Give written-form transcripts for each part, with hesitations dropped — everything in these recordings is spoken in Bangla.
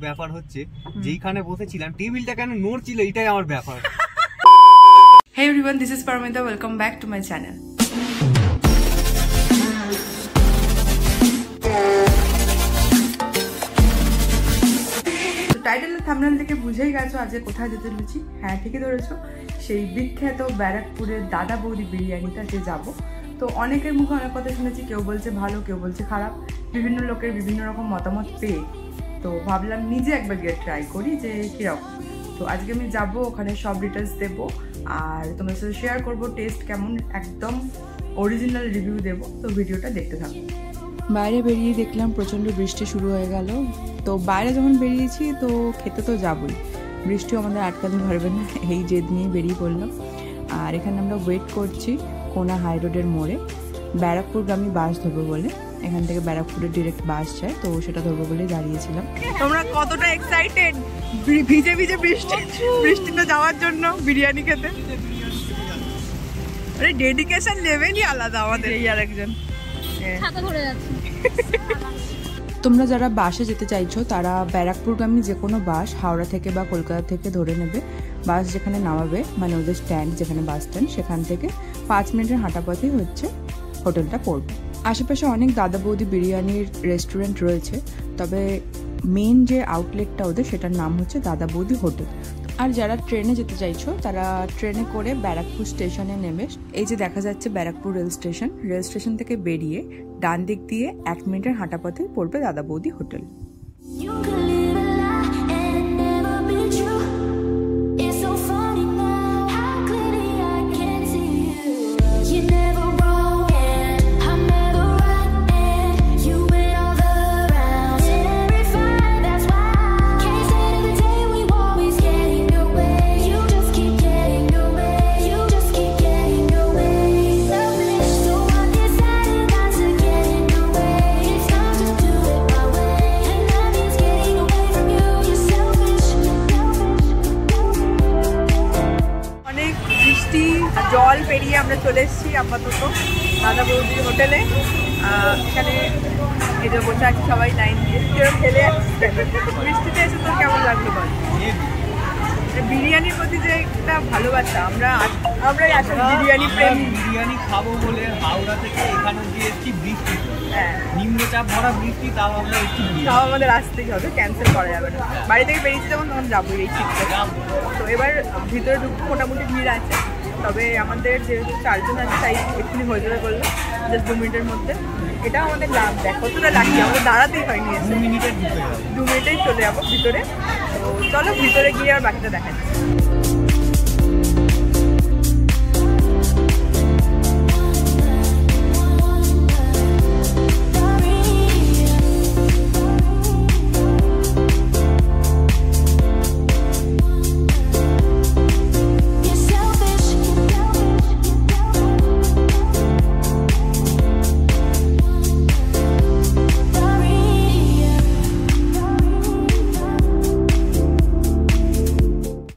ব্যাপার হচ্ছে যেইখানে বসেছিলাম টেবিলটা কেন নড়ছিল এটাই আমার ব্যাপার। Hey everyone, this is Paramita. Welcome back to my channel. Title আর থাম্বনেল থেকে বুঝেই গেছো আজকে কোথায় যেতে চলেছি। হ্যাঁ, ঠিকই ধরেছো, সেই বিখ্যাত ব্যারাকপুরের দাদা বৌদি বিরিয়ানিটাতে যাব। তো অনেকের মুখে অনেক কথা শুনেছি, কেউ বলছে ভালো, কেউ বলছে খারাপ, বিভিন্ন লোকের বিভিন্ন রকম মতামত পেয়ে তো ভাবলাম নিজে একবার গিয়ে ট্রাই করি যে কীরকম। তো আজকে আমি যাব, ওখানে সব ডিটেলস দেবো আর তোমার সাথে শেয়ার করবো টেস্ট কেমন, একদম অরিজিনাল রিভিউ দেবো। তো ভিডিওটা দেখতে থাকো। বাইরে বেরিয়ে দেখলাম প্রচণ্ড বৃষ্টি শুরু হয়ে গেল। তো বাইরে যখন বেরিয়েছি তো খেতে তো যাবই, বৃষ্টিও আমাদের আটকাতে পারবে না, এই জেদ নিয়ে বেরিয়ে পড়লাম। আর এখানে আমরা ওয়েট করছি কোনা হাই রোডের মোড়ে, ব্যারাকপুরগামী বাস ধরবো বলে। এখান থেকে ব্যারাকপুরের ডিরেক্ট বাস যায়, তো সেটা ধরবো বলে দাঁড়িয়েছিলাম। তোমরা কতটা এক্সাইটেড ভিজে ভিজে বৃষ্টিতে যাওয়ার জন্য বিরিয়ানি খেতে? আরে ডেডিকেশন লেভেলই আলাদা আমাদের এই আরেকজন। তোমরা যারা বাসে যেতে চাইছো তারা ব্যারাকপুরগামী যে কোনো বাস হাওড়া থেকে বা কলকাতা থেকে ধরে নেবে। বাস যেখানে নামাবে, মানে ওদের স্ট্যান্ড যেখানে বাস স্ট্যান্ড, সেখান থেকে 5 মিনিটের হাঁটা পথেই হচ্ছে হোটেলটা পড়বে। আশেপাশে অনেক দাদা বৌদি বিরিয়ানির রেস্টুরেন্ট রয়েছে, তবে মেন যে আউটলেটটা ওদের সেটার নাম হচ্ছে দাদা বৌদি হোটেল। আর যারা ট্রেনে যেতে চাইছো তারা ট্রেনে করে ব্যারাকপুর স্টেশনে নেমে, এই যে দেখা যাচ্ছে ব্যারাকপুর রেল স্টেশন থেকে বেরিয়ে ডান দিক দিয়ে 1 মিনিটের হাঁটা পথে পড়বে দাদা বৌদি হোটেল। জল পেরিয়ে আমরা চলে এসেছি আপাতত দাদা বৌদির হোটেলে। এখানে এই যে বসে আছি সবাই লাইন দিয়ে, কেউ খেলে আসছে। বৃষ্টিতে এসে তোর কেমন লাগলো বল? বিরিয়ানির প্রতি যে একটা ভালোবাসা, আমরাই আসলে বিরিয়ানি প্রেমী। বিরিয়ানি খাবো বলে হাওড়া থেকে এখানে দিয়ে এসেছি বৃষ্টি, হ্যাঁ নিম্নচাপ ভরা বৃষ্টি, তাও আমরা একটু তাও আমাদের আসতেই হবে, ক্যান্সেল করা যাবে না। বাড়ি থেকে বেরিয়েছি যখন তখন যাবোই এই শীতটা। তো এবার ভিতরে মোটামুটি ভিড় আছে, তবে আমাদের যেহেতু 4 জন আছে তাই এক্ষুনি হয়ে যাবে বললো, জাস্ট 2 মিনিটের মধ্যে। এটাও আমাদের লাভ, দেখ কতটা লাগছে, আমাদের দাঁড়াতেই হয়নি, 2 মিনিটেই চলে যাবো ভিতরে। তো চলো ভিতরে গিয়ে আর বাকিটা দেখা যাচ্ছে।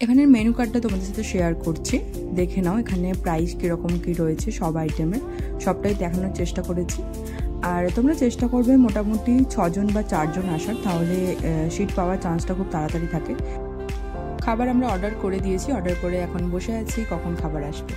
এখানের মেনু কার্ডটা তোমাদের সাথে শেয়ার করছি, দেখে নাও এখানে প্রাইস কীরকম কী রয়েছে সব আইটেমের, সবটাই দেখানোর চেষ্টা করেছি। আর তোমরা চেষ্টা করবে মোটামুটি 6 জন বা 4 জন আসার, তাহলে সিট পাওয়ার চান্সটা খুব তাড়াতাড়ি থাকে। খাবার আমরা অর্ডার করে দিয়েছি, অর্ডার করে এখন বসে আছি কখন খাবার আসবে।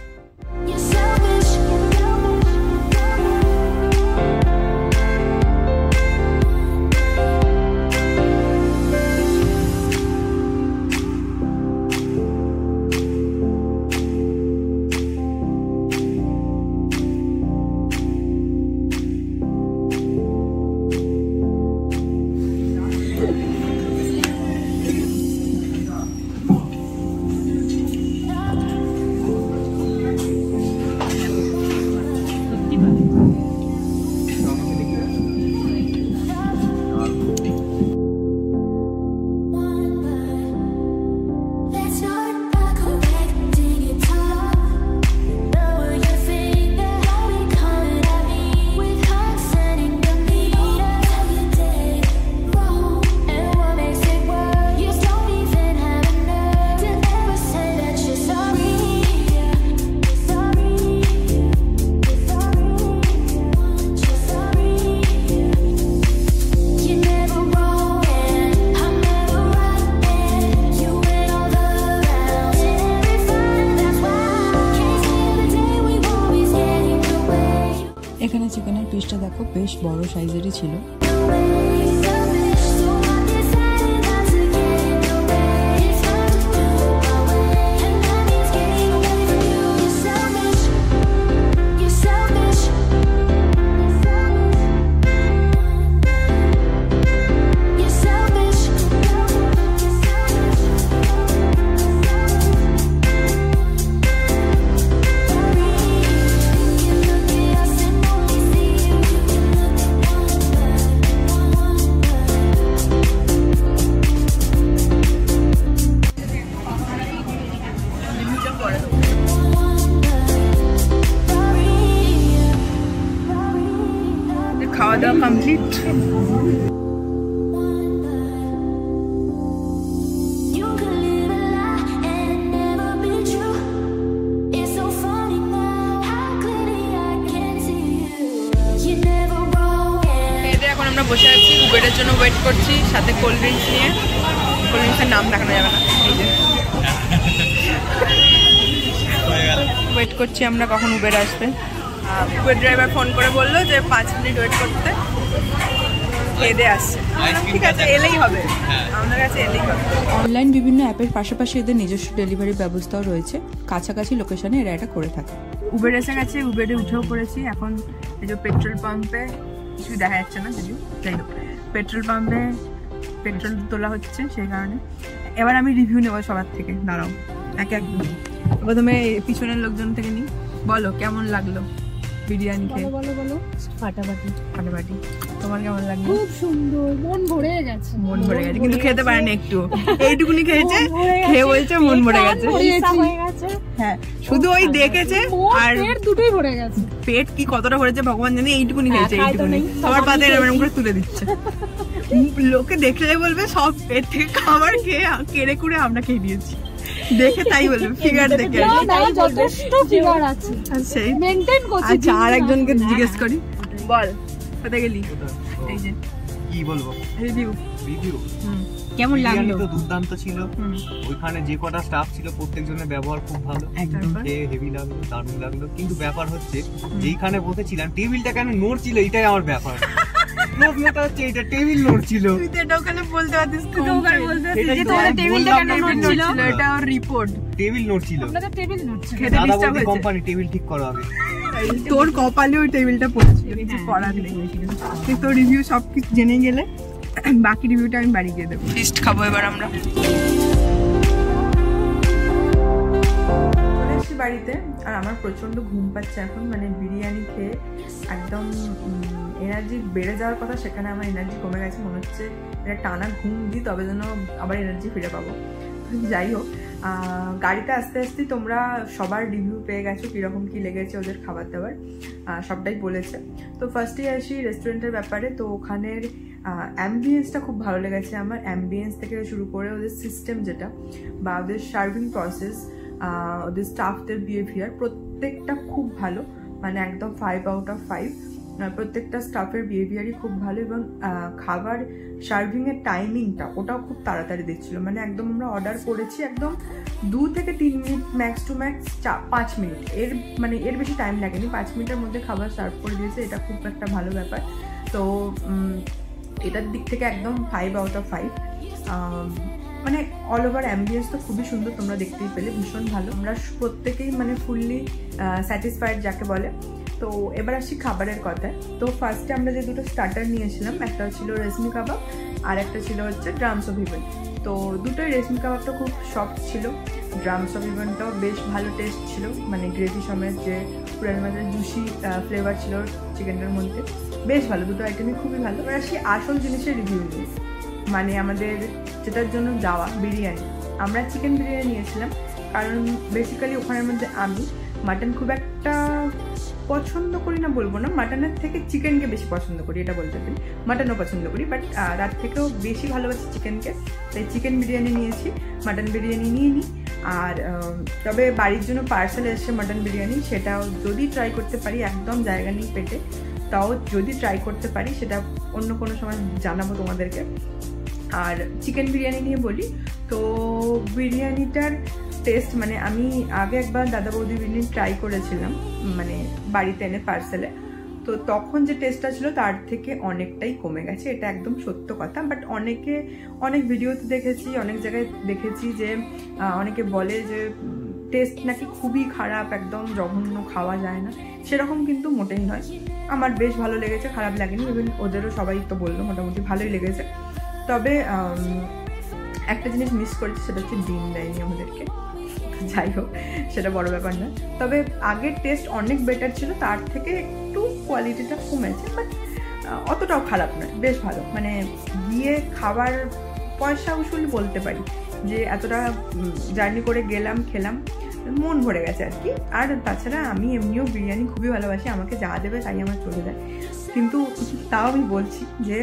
সাইজেরই ছিল। খাওয়া দাওয়া কমপ্লিট। এখন আমরা বসে আছি, উবেরের জন্য ওয়েট করছি, সাথে কোল্ড ড্রিঙ্কস নিয়ে। কোল্ড ড্রিঙ্কসের নাম দেখানো যাবে না, এই যে ওয়েট করছি আমরা কখন উবের আসবে। উবের ড্রাইভার ফোন করে বললো যে 5 মিনিট ওয়েট করতে, এদের আসছে। ঠিক আছে, এলেই হবে, আমাদের কাছে এলেই হবে। অনলাইন বিভিন্ন অ্যাপের পাশাপাশি এদের নিজস্ব ডেলিভারি ব্যবস্থাও রয়েছে, কাছাকাছি লোকেশনে এরা এটা করে থাকে। উবের এসে গেছে, উবেরে উঠেও পড়েছি। এখন এই যে পেট্রোল পাম্পে কিছু দেখা যাচ্ছে না, যদিও যাই হোক, পেট্রোল পাম্পে পেট্রোল তোলা হচ্ছে, সেই কারণে। এবার আমি রিভিউ নেবো সবার থেকে, দাঁড়াও এক এক। প্রথমে পিছনের লোকজন থেকে নিই, বলো কেমন লাগলো বিরিয়ানি খেয়ে? বলো বলো। ফাটাফাটি ফাটাফাটি। তোমার কেমন লাগলো? খুব সুন্দর, মন ভরে গেছে। মন ভরে গেছে, কিন্তু খেতে পারেনি একটু, এইটুকুনি খেয়েছে, খেয়ে বলছে মন ভরে গেছে। হ্যাঁ, শুধু ওই দেখেছে আর পেট দুটোই ভরে গেছে। পেট কি কতটা ভরেছে ভগবান জানে, এইটুকুনি খেয়েছে, এইটুকুনি। সবার পাতে এরকম করে তুলে দিচ্ছে। লোকে দেখলে বলবে সব পেট থেকে খাবার খেয়ে কেড়ে কুড়ে আমরা খেয়ে দিয়েছি, দেখে তাই বলবে, ফিগার দেখে। যথেষ্ট ফিগার আছে, সেই মেইনটেইন করছি। আচ্ছা, আরেকজনকে জিজ্ঞেস করি, বল কোথায় গেলি? এই যে কি বলবো, রিভিউ রিভিউ কেমন লাগলো? তো দুর্দান্ত ছিল। ওইখানে যে কটা স্টাফ ছিল প্রত্যেকজনের ব্যবহার খুব ভালো, একদম হেভি লাগলো, দারুণ লাগলো। কিন্তু ব্যাপার হচ্ছে যেইখানে বসেছিলাম টেবিলটা কেন নড়ছিল, এটাই আমার ব্যাপার। প্রশ্নটা হচ্ছে এটা টেবিল নড়ছিল। তুই তো এটা ওখানে বলতে পারতিস, তুই তো ওখানে বলতে পারতিস এটাই যে তো তোমার আমি টেবিলটা বললাম, কেন টেবিল নড়ছিল, নড়ছিল। এটা ওর রিপোর্ট। টেবিল নড়ছিল, আপনাদের টেবিল নড়ছে। খেতে দাদা ডিস্টার্ব বৌদি হয়েছে। কোম্পানি টেবিল ঠিক করো আগে। তোর কপালে ওই টেবিলটা পড়েছিল, কিছু করার নেই। তুই তোর রিভিউ সব কিছু জেনে গেলে বাকি রিভিউটা আমি বাড়ি গিয়ে দেবো। ফিস্ট খাবো এবার আমরা। চলে এসেছি বাড়িতে, আর আমার প্রচন্ড ঘুম পাচ্ছে এখন। মানে বিরিয়ানি খেয়ে একদম এনার্জি বেড়ে যাওয়ার কথা, সেখানে আমার এনার্জি কমে গেছে। মনে হচ্ছে এটা টানা ঘুম দিই তবে যেন আবার এনার্জি ফিরে পাবো। যাই হোক, গাড়িতে আস্তে আস্তে তোমরা সবার রিভিউ পেয়ে গেছো, কীরকম কী লেগেছে ওদের খাবার দাবার, সবটাই বলেছে। তো ফার্স্টেই আসি রেস্টুরেন্টের ব্যাপারে। তো ওখানের অ্যাম্বিয়েন্সটা খুব ভালো লেগেছে আমার। অ্যাম্বিয়েন্স থেকে শুরু করে ওদের সিস্টেম যেটা, বা ওদের সার্ভিং প্রসেস, ওদের স্টাফদের বিহেভিয়ার, প্রত্যেকটা খুব ভালো। মানে একদম 5 out of 5। প্রত্যেকটা স্টাফের বিহেভিয়ারই খুব ভালো, এবং খাবার সার্ভিংয়ের টাইমিংটা ওটাও খুব তাড়াতাড়ি দিচ্ছিল। মানে একদম আমরা অর্ডার করেছি, একদম 2 থেকে 3 minute, max to max 5 minute, এর বেশি টাইম লাগেনি। 5 মিনিটের মধ্যে খাবার সার্ভ করে দিয়েছে, এটা খুব একটা ভালো ব্যাপার। তো এটার দিক থেকে একদম 5 out of 5। মানে অল ওভার অ্যাম্বিয়েন্স তো খুবই সুন্দর, তোমরা দেখতেই পেলে, ভীষণ ভালো। আমরা প্রত্যেকেই মানে ফুললি স্যাটিসফাইড যাকে বলে। তো এবার আসি খাবারের কথায়। তো ফার্স্টে আমরা যে দুটো স্টার্টার নিয়েছিলাম, একটা ছিল রেশমি কাবাব আর একটা ছিল হচ্ছে ড্রামস অফ হিভেন। তো দুটোই রেশমি কাবাবটা খুব সফট ছিল, ড্রামস অফ হিভেনটাও বেশ ভালো টেস্ট ছিল। মানে গ্রেভি সমেত যে পুরান মাঝে জুসি ফ্লেভার ছিল চিকেনটার মধ্যে, বেশ ভালো। দুটো আইটেমই খুবই ভালো। এবার আসি আসল জিনিসের রিভিউ নিয়ে, মানে আমাদের যেটার জন্য যাওয়া বিরিয়ানি। আমরা চিকেন বিরিয়ানি নিয়েছিলাম, কারণ বেসিক্যালি ওখানের মধ্যে আমি মাটন খুব একটা পছন্দ করি না বলবো না, মাটনের থেকে চিকেনকে বেশি পছন্দ করি, এটা বলতে পারি। মাটনও পছন্দ করি, বাট তার থেকেও বেশি ভালোবাসি চিকেনকে। তাই চিকেন বিরিয়ানি নিয়েছি, মাটন বিরিয়ানি নিয়ে নিই। আর তবে বাড়ির জন্য পার্সেল এসছে মাটন বিরিয়ানি, সেটাও যদি ট্রাই করতে পারি, একদম জায়গা নেই পেটে, তাও যদি ট্রাই করতে পারি সেটা অন্য কোনো সময় জানাবো তোমাদেরকে। আর চিকেন বিরিয়ানি নিয়ে বলি, তো বিরিয়ানিটার টেস্ট, মানে আমি আগে একবার দাদা বৌদি বিরিয়ানি ট্রাই করেছিলাম, মানে বাড়িতে এনে পার্সেলে। তো তখন যে টেস্টটা ছিল তার থেকে অনেকটাই কমে গেছে, এটা একদম সত্য কথা। বাট অনেক ভিডিওতে দেখেছি, অনেক জায়গায় দেখেছি যে অনেকে বলে যে টেস্ট নাকি খুবই খারাপ, একদম জঘন্য, খাওয়া যায় না। সেরকম কিন্তু মোটেই নয়, আমার বেশ ভালো লেগেছে, খারাপ লাগেনি। ইভেন ওদেরও সবাই তো বললো মোটামুটি ভালোই লেগেছে। তবে একটা জিনিস মিস করেছি, সেটা হচ্ছে ডিম দেয়নি আমাদেরকে। যাই হোক, সেটা বড় ব্যাপার না। তবে আগের টেস্ট অনেক বেটার ছিল, তার থেকে একটু কোয়ালিটিটা কমেছে, বাট অতটাও খারাপ নয়, বেশ ভালো। মানে গিয়ে খাবার পয়সা উসুল বলতে পারি, যে এতটা জার্নি করে গেলাম, খেলাম, মন ভরে গেছে আর কি। আর তাছাড়া আমি এমনিও বিরিয়ানি খুবই ভালোবাসি, আমাকে যা দেবে তাই আমার চলে যায়। কিন্তু তাও আমি বলছি যে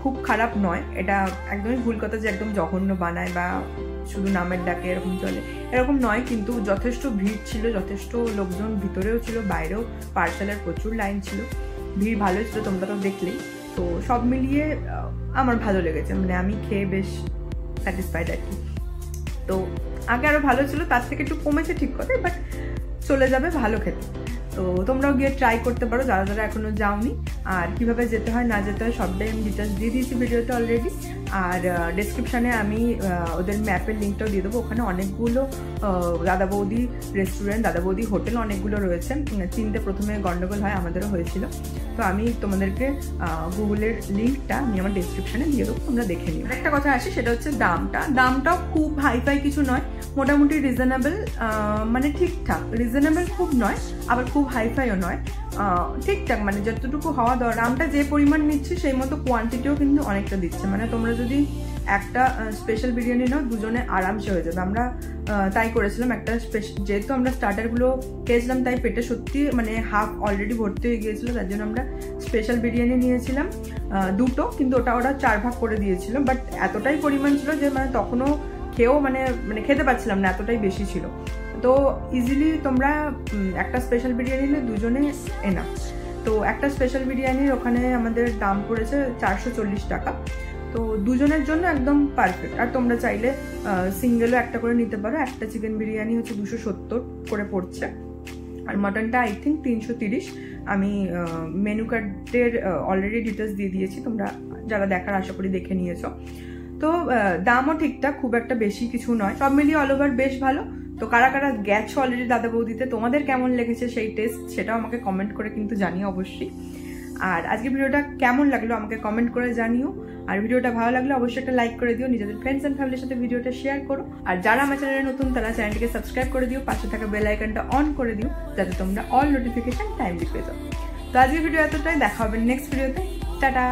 খুব খারাপ নয়, এটা একদমই ভুল কথা যে একদম জঘন্য বানায় বা শুধু নামের ডাকে এরকম চলে, এরকম নয়। কিন্তু যথেষ্ট ভিড় ছিল, যথেষ্ট লোকজন ভিতরেও ছিল, বাইরেও পার্সেলের প্রচুর লাইন ছিল, ভিড় ভালোই ছিল, তোমরা তো দেখলেই। তো সব মিলিয়ে আমার ভালো লেগেছে, মানে আমি খেয়ে বেশ স্যাটিসফাইড আর কি। তো আগে আরও ভালো ছিল, তার থেকে একটু কমেছে ঠিক কথা, বাট চলে যাবে ভালো খেতে। তো তোমরাও গিয়ে ট্রাই করতে পারো যারা যারা এখনো যাওনি। আর কিভাবে যেতে হয় না যেতে হয় সবটাই আমি ডিটেলস দিয়ে দিয়েছি ভিডিওতে অলরেডি। আর ডেসক্রিপশানে আমি ওদের ম্যাপের লিঙ্কটাও দিয়ে দেবো, ওখানে অনেকগুলো দাদা বৌদি রেস্টুরেন্ট, দাদা বৌদি হোটেল অনেকগুলো রয়েছে। চিনতে প্রথমে গন্ডগোল হয়, আমাদেরও হয়েছিল। তো আমি তোমাদেরকে গুগলের লিঙ্কটা আমি আমার ডেসক্রিপশানে দিয়ে দেবো, তোমরা দেখে নিও। একটা কথা আসে, সেটা হচ্ছে দামটাও খুব হাইফাই কিছু নয়, মোটামুটি রিজনেবল, মানে ঠিকঠাক। রিজনেবল খুব নয়, আবার খুব হাইফাইও নয়, ঠিকঠাক, মানে যতটুকু হওয়া দরকার। দামটা যে পরিমাণ নিচ্ছে সেই মতো কোয়ান্টিটিও কিন্তু অনেকটা দিচ্ছে। মানে তোমরা যদি একটা স্পেশাল বিরিয়ানি নাও, দুজনে আরামসে হয়ে যাবে। আমরা তাই করেছিলাম, একটা যেহেতু আমরা স্টার্টারগুলো খেয়েছিলাম, তাই পেটে সত্যি মানে হাফ অলরেডি ভর্তি হয়ে গিয়েছিল, তার জন্য আমরা স্পেশাল বিরিয়ানি নিয়েছিলাম দুটো, কিন্তু ওরা 4 ভাগ করে দিয়েছিল। বাট এতটাই পরিমাণ ছিল যে মানে তখনও খেয়েও মানে খেতে পাচ্ছিলাম না, এতটাই বেশি ছিল। তো ইজিলি তোমরা একটা স্পেশাল বিরিয়ানি নিলে দুজনে এনা। তো একটা স্পেশাল বিরিয়ানির ওখানে আমাদের দাম পড়েছে 440 টাকা। তো দুজনের জন্য একদম পারফেক্ট। আর তোমরা চাইলে সিঙ্গেলও একটা করে নিতে পারো। একটা চিকেন বিরিয়ানি হচ্ছে 270 করে পড়ছে, আর মটনটা আই থিঙ্ক 330। আমি মেনু কার্ডের অলরেডি ডিটেলস দিয়ে দিয়েছি, তোমরা যারা দেখার আশা করি দেখে নিয়েছো। তো দামও ঠিকঠাক, খুব একটা বেশি কিছু নয়, সব মিলিয়ে অল ওভার বেশ ভালো। তো কারা কারা গেছো অলরেডি দাদা বৌদিতে, তোমাদের কেমন লেগেছে সেই টেস্ট, সেটাও আমাকে কমেন্ট করে কিন্তু জানিও অবশ্যই। আর আজকে ভিডিওটা কেমন লাগলো আমাকে কমেন্ট করে জানিও। আর ভিডিওটা ভালো লাগলে অবশ্যই একটা লাইক করে দিও, নিজেদের ফ্রেন্ডস এন্ড ফ্যামিলির সাথে ভিডিওটা শেয়ার করো। আর যারা আমার চ্যানেলে নতুন তারা চ্যানেলটিকে সাবস্ক্রাইব করে দিও, পাশে থাকা বেল আইকনটা অন করে দিও, যাতে তোমরা অল নোটিফিকেশন টাইমলি পেয়ে যাও। তো আজকের ভিডিও এতটাই, দেখা হবে নেক্সট ভিডিওতে। টাটা।